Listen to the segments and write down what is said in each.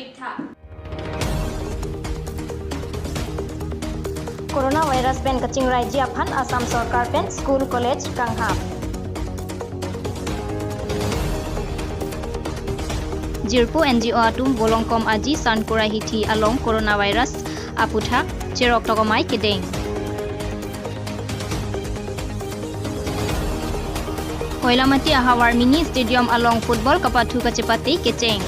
aphuthak Corona virus pen kaching rai ji aphan Assam Sarkar pen school college kanghap Jirpo NGO atum bolongkom aji sankura hiti along coronavirus aphuthak cherok tokomai kedeng Koilamati ahawar mini stadium along football kapathu kacepati keceng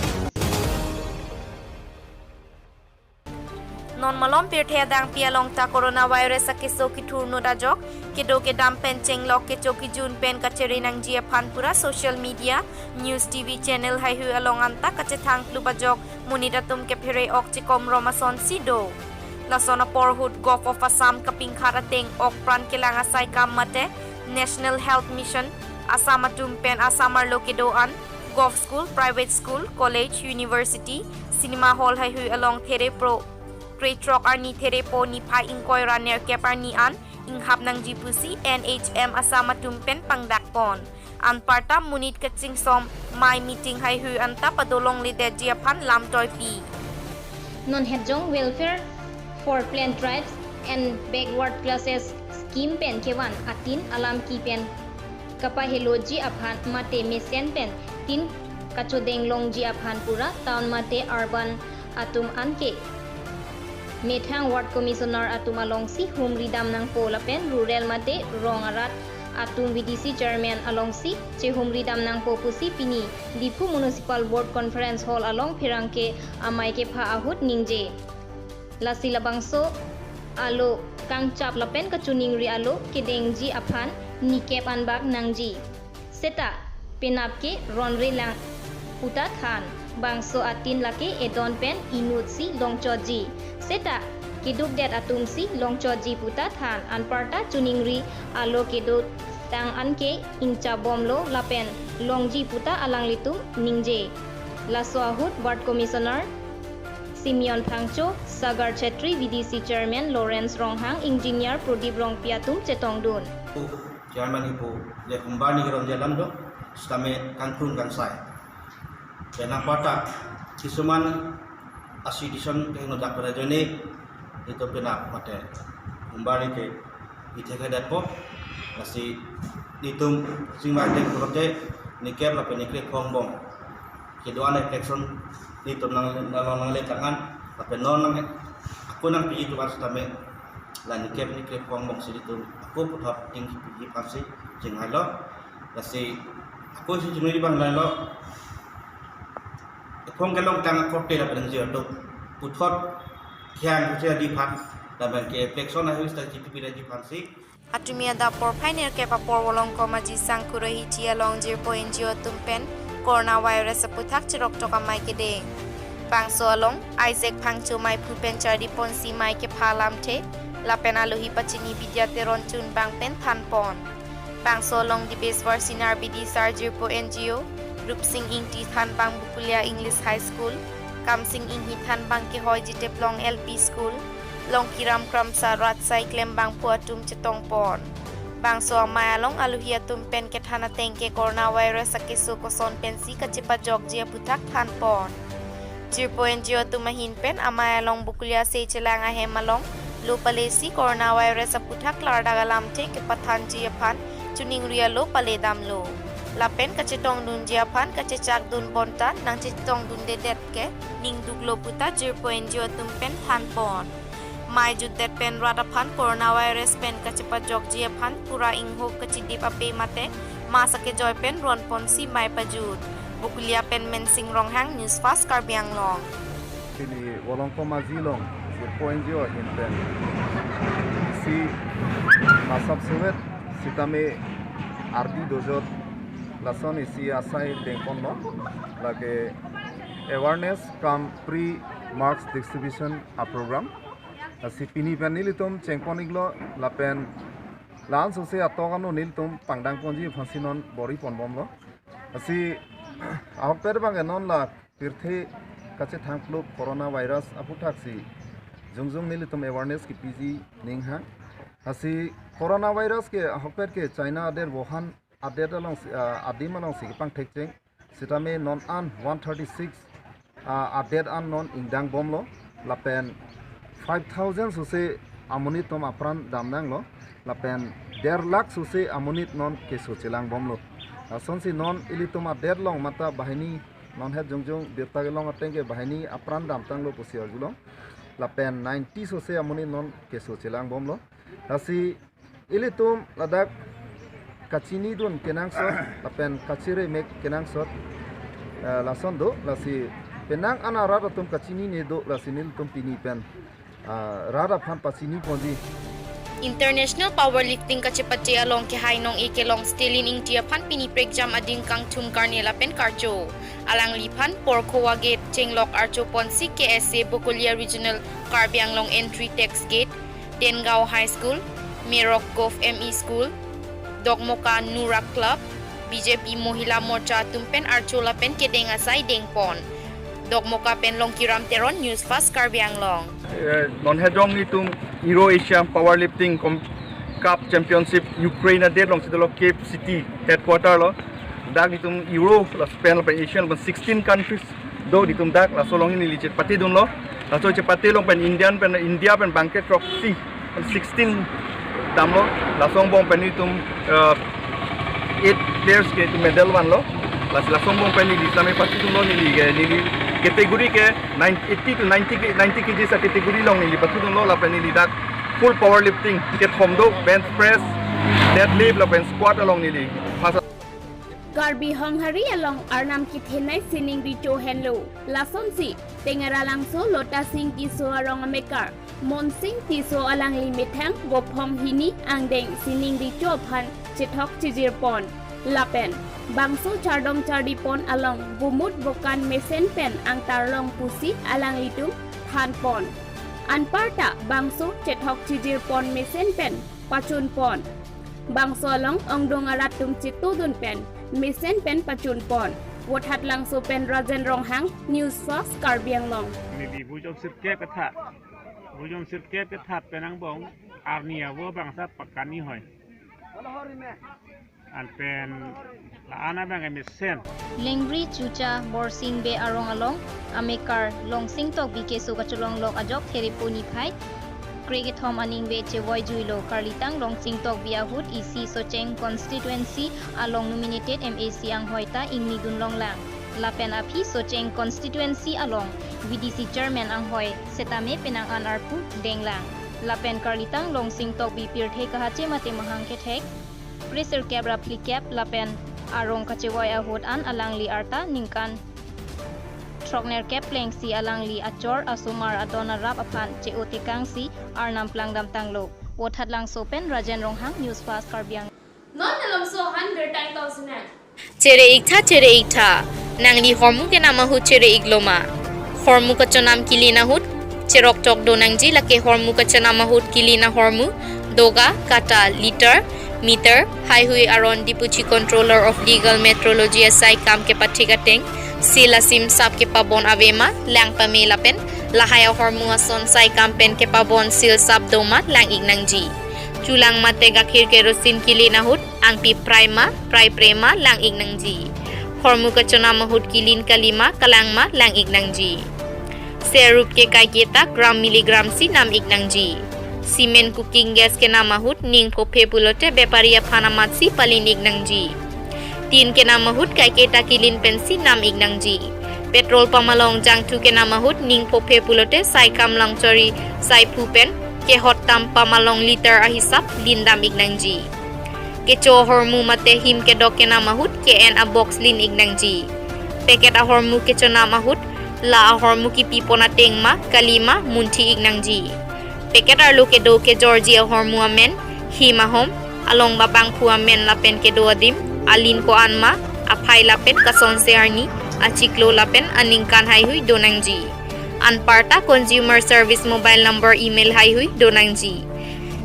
Non malom pirthe dang pialong ta coronavirus akiso kitur no dajok kedo ke dam pen cheng lok ke choki jun pen kacheri nang jia phan pura social media news tv channel hai hu along anta kache thang plu bajok munita tum ke phere ok chikom romason sido lasona porhut gof of Assam kaping kharateng ok pran kelanga sai kam mate National Health Mission Assam atum pen Assamar lokedo an golf school private school college university cinema hall hai hu along there pro Kretrok arni therepo ni pai ingkoi raner keparni an inghap nang jipusi NHM Asama tumpen pangdakpon an parta munit kaching som my meeting hai hu anta padolong lide jiapan lam toy pi non hedjong welfare for plant tribes and backward classes scheme pen kewan atin alamki pen kapaheloji aphan mate mesen pen tin kachodeng longji aphan pura town mate urban atum anke Methang Ward Commissioner Atuma Longsi Humri Dam nang Polapen Rural Mate Rongarat Atum VDC Chairman Alongsi Che Humri Dam nang Popusi Pini Dipu Municipal Board Conference Hall along Pirangke Amai ke Pha Ahut Ningje Lasi Labangso Alo Kang Chap Lapen Kachuningri Alo Kedengji Aphan Nikep Anbak Nangji Seta Pinap ke Ronre Lang Putat Khan Bangso atin laki edon pen inutsi longchoji Seta kiduk det atumsi longchoji putat han anparta chuningri alo kidut tang anke incha bomlo lapen longji puta alang litum ningje laso ahut ward commissioner Simeon Phangcho Sagar Chetri VDC chairman Lawrence Ronghang engineer Prodip Rongpiatum Chetongdun chairman ibu le kumbani ron jalan do stame kangkung kansai Jangan pada kisuman asidison ke ngodak pada jone itu pinap mate kembali ke iteka dapo nasi ditum sing mate prote niker la penikre kombong kedua reflection ditum nang le tangan tapi non nang aku nang pi itu pas tame la niker kombong siditum aku puthap ing pi pasi jeng halo nasi aku si jumri bang lalo Phong cái long tăng có thể làเป็นเสือดุปุถอดแขนเสือดีพันแต่เป็นเก็บเฟกซ์นะฮิสต์จีพีได้จีพันสิ Atumia da por pioneer ke papor wolong ko maji sangkurahi tia long jirpo NGO tumpen coronavirus aphuthak chirok tokamai kede bangso along Isaac Phangchu mai phupen chari ponsi mai ke phalam the lapen alohi pachini bidyate ronchun bangpen thanpon bangso along di base for sinar bidi sar jirpo NGO Rup Singh Ing Ti Than Bang Bukulia English High School, Kam Singh Ing Hi Than Bang Ke Hoi Jitep Long LP School, Long Kiram Kram Sa Rat Sai Klem Bang Puatum Chetong Pon. Bang So Amai Along Aluhia Tum Pen Ke Thana Teng Ke Coronavirus Akesu Koson Pensi Kacepa Jog Jia Puthak Than Pon. Jirpo NGO Tumahin Pen Amai Along Bukulia Se Chelang Ahem Along, Lopalesi Coronavirus Aphuthak Lardagalam Te Ke Pathan Jia Phan, Chuning Ria Lo Paledam Lo. Lapen kacetong dun jiapan kacecak dun bontan nang cetong dun dedet ke ning duglo puta jirpo NGO tumpen than pon mai judet pen radapan coronavirus pen kacepat jog jiapan pura ingho kacidip ape mate masa ke joy pen ron pon si mai pajut bukulia pen mensing ronghang news fast karbiang long ini wolong koma zilong jirpo NGO hinten si masab sumet sitame ardi dojot Lason isi asai dengkon no lage awareness kam pre marks distribution a program asi pini panilitum chengponiglo lapen lan sose atogano niltum pangdang ponji phasinon bori ponbomlo asi ahper bangenon la tirthe kache thangklub coronavirus aphuthak si jungjung nilitum awareness ki pg ningha asi coronavirus ke ahper ke China der Wuhan adim along si pang thekcheng sitame non an 136 update an non ingdang bomlo lapen 5,000 suse amonit tom apran damnang lo lapen 1.5 lakh suse amonit non keso chilang bomlo sonsi non ilitum update long mata bahini non het jongjong birta long atenge bahini apran dam tanglo posior julong lapen 90 suse amonit non keso chilang bomlo lasi ilitum ladak kachini dun kenang sot lapen kachire mek kenang sot lason do lasi penang ana rada tum kachini ne do lasi nil tum pini pen rada phan pasini ponji International Powerlifting kacepace along ke hainong ike long stelin ing tia phan pini prek jam ading kang thum karnela pen karcho alang lipan porkowa gate chenglok archo ponsi KSA Bokolia Regional Karbiang long entry text gate Dengao High School Merok Gov ME School Dogmoka Nurak Club BJP Mohila Morcha tumpen archo lapen kedenga sai dengpon Dogmoka pen long kiram teron news fast Karbiang long non hedong itum Euro Asia Powerlifting Cup Championship Ukraine date long sidolo Cape City headquarter lo dag itum Euro la Spain la Asian 16 countries do ditum dag la solong ini licet pati dun lo la so cepati long pen India pen Bangkok Trophy 16 dam lo la song bong pen itum 8 players ke itum medal one lo la song bong pen ini sampai pati dun lo ni kategori ke 80 to 90 kg sa kategori long ni patu dun lo la pen ni dak full powerlifting get home do bench press deadlift la pen squat along ni Garbi Honghari along Arnam Kithenai Sining Richo Henlo Lason Si Tengara Langso Lota Sing Tiso Arong Amekar Mon Sing Tiso Alang Limitang Gopom Hini Angdeng Sining Richo Pan Chitok Chijir Pon Lapen Bangso Chardom Chardipon along Bumut Bokan Mesen Pen Ang Tarlong Pusi Alang Litum Han Pon Anparta Bangso Chetok Chijir Pon Mesen Pen Pachun Pon Bangso along Ongdong Aratum Chitudun Pen Mesen Pen Pachun Pon Wathat Langso Pen Rajen Ronghang News First Karbiang Long Maybe Bujom Sirke Kathat Penang Bong Arnia Wo Bangsa Pakani Hoy and pen Laana Bang Mesen Lengri Chucha Borsing Be Arong Along Amekar Long Sing Tok Bike Sukachulong Lok Ajok Teriponi Pai Cricket Home Aning Be Chevoy Juilo Karlitang Long Sing Tok Biahut EC Socheng Constituency along nominated MAC Ang Hoita Ing Midun Long Lang Lapen Api Socheng Constituency along VDC Chairman Ang Hoy Setame Penang Anarpu Denglang Lapen Karlitang Long Sing Tok Bipir Thek Kahache Mate Mahang Kethek Pressure Cap Rapli Cap Lapen Arong Kachevoy Ahut An Alangli Arta Ningkan Trokner Cap Pleng Si Alangli Achor Asumar Adona Rap Apan Cheote Kang Si Arnam Plangdam Tanglo Wothat Lang Sopen Rajen Ronghang News Fast Karbiang Non Alam So Han Bertang Tausinan Cere ikta nangli hormu ke nama hut cere igloma hormu kachonam kilina hut cerok tok do nangji lake hormu kachanama hut kilina hormu doga kata liter meter highway aron dipuchi controller of legal metrology asai kam ke pathikateng sila sim sap ke pabon avema lang pamela pen lahaya hormu ason sai kampen ke pabon sil sap doma lang ignangji chulang mate gakhir kerosin kilina hut angpi prima prema lang ignangji hormu kachonama hut kilin kalima kalangma lang ignangji serup ke kaiketa gram miligram si nam ignangji Simen cooking gas ke nama hut ning pophe pulote beparia phanamat si palin ignangji tin ke nama hut kai keta kilin pensi nam ignangji petrol pamalong jangtu ke nama hut ning pophe pulote sai kam langchori sai phupen ke hot tam pamalong liter ahisap lindam ignangji ke cho hormu mate him ke dok ke nama hut ke en a box lin ignangji peket a hormu ke cho nama hut la a hormu ki pipona tengma kalima munthi ignangji Peket arlo ke do ke Georgia hormu amen hima hom along babang pu amen lapen ke do adim alin ko anma aphai lapen kason se arni achiklo lapen aningkan hai hui donangji anparta consumer service mobile number email hai hui donangji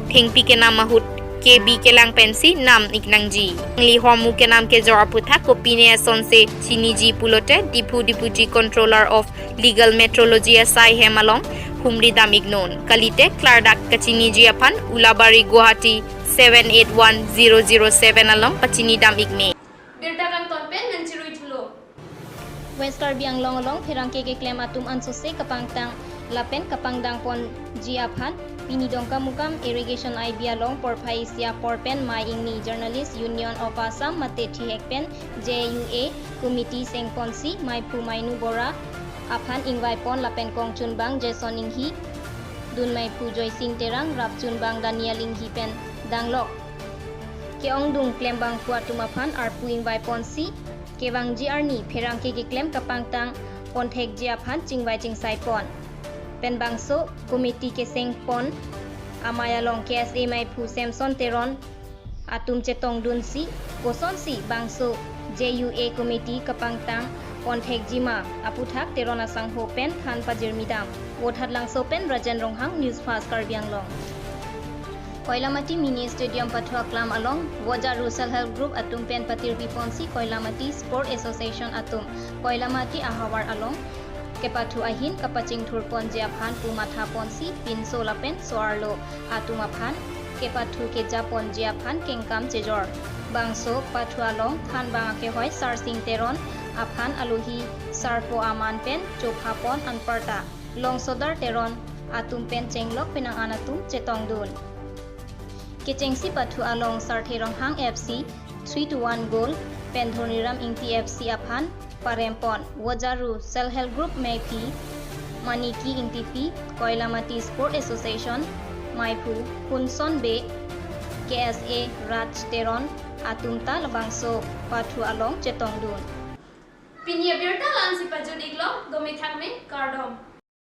thingpi ke nama hut ke bi ke lang pensi nam iknangji li hormu ke nam ke jor aphuthak ko pine son se chiniji pulote dipuji controller of legal metrology asai hemalong Humri Damignon, Kalite, Clardak, Kachini Jiapan, Ulabari, Guwahati, 781007 along Pachini Damigne. Birta Kang Tonpen Nanchirui Tulo West Karbi Anglong along Perang ke claim atum ansose kapangtang lapen kapangdang pon jiaphan pinidong kamukam irrigation ibia long porphai sia porpen mai ingni journalist union of Assam mate thihekpen JUA committee sengponsi mai pu mainu bora aphan ingwai pon lapen kong chunbang jason inghi dun mai pu joy sing terang rap chunbang daniel inghi pen danglok keong dung claim bang puatum aphan arpu ingwai ponsi kewang ji arni Perang ke claim kapangtang pon thek jiaphan chingwai chingsai pon pen bangso komiti ke seng pon amaya long KSA mai phu Samson Teron atum chetong dun si koson si bangso JUA komiti kapangtang pon thek jima aphuthak Teron asang ho pen than pajir midam wothat lang so pen Rajan Ronghang News Fast Karbiang long Koilamati Mini Stadium Pathwa Klam along Waja Russell Health Group atum pen patir biponsi Koilamati Sport Association atum Koilamati ahawar along Kepatu ahin kapaching thurpon jiaphan pumatha ponsi pinso lapen soarlo atumaphan kepatu ke japon jiaphan kengkam chejor bangso pathua long than banga ke hoi sarsing teron aphan aluhi sarpo aman pen chophapon anparta long sodar teron atum pen chenglok penang anatum chetong dun kechengsi patu along sartherong hang FC 3-1 goal pen dhoniram ingti FC aphan Parempon, Wajaru, Self Help Group Maypi, Maniki Intipi, Koilamati Sport Association, Maipu, Punson Bay, KSA, Raj Teron, Atumta Labangso, Patu Along Chetongdun. Pinya Birta Lansi Pajudiglong, Gomitang Kardom.